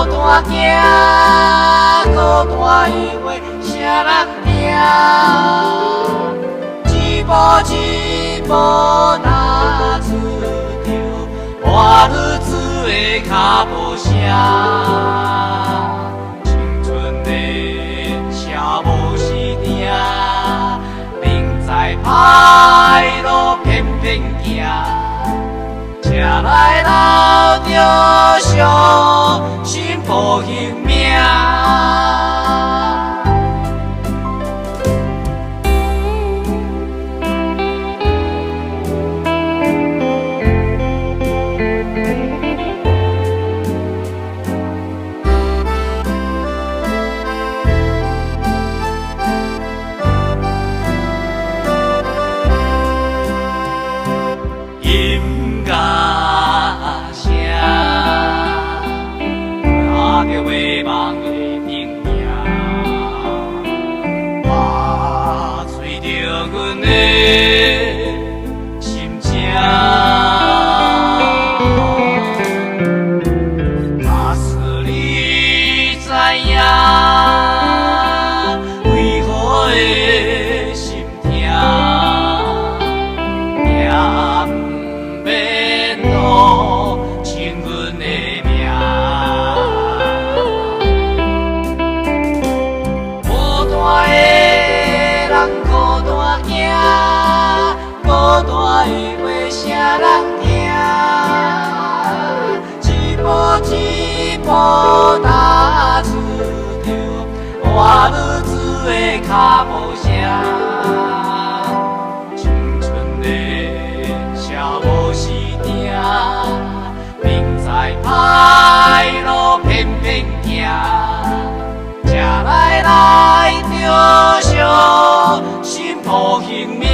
单行，孤单因为啥人听？一步一步踏出着活日子的脚步声。青春的车无时停，明知歹路偏偏行。车来老着伤心抱性命。音乐声，打着迷茫的灯影，话吹着阮的心声。假使你知影，为何会心痛？亲阮的命，孤单的人孤单行，孤单因为啥人听？一步一步踏出着活日子的脚步声。歹路偏偏行，车来着伤心抱性命。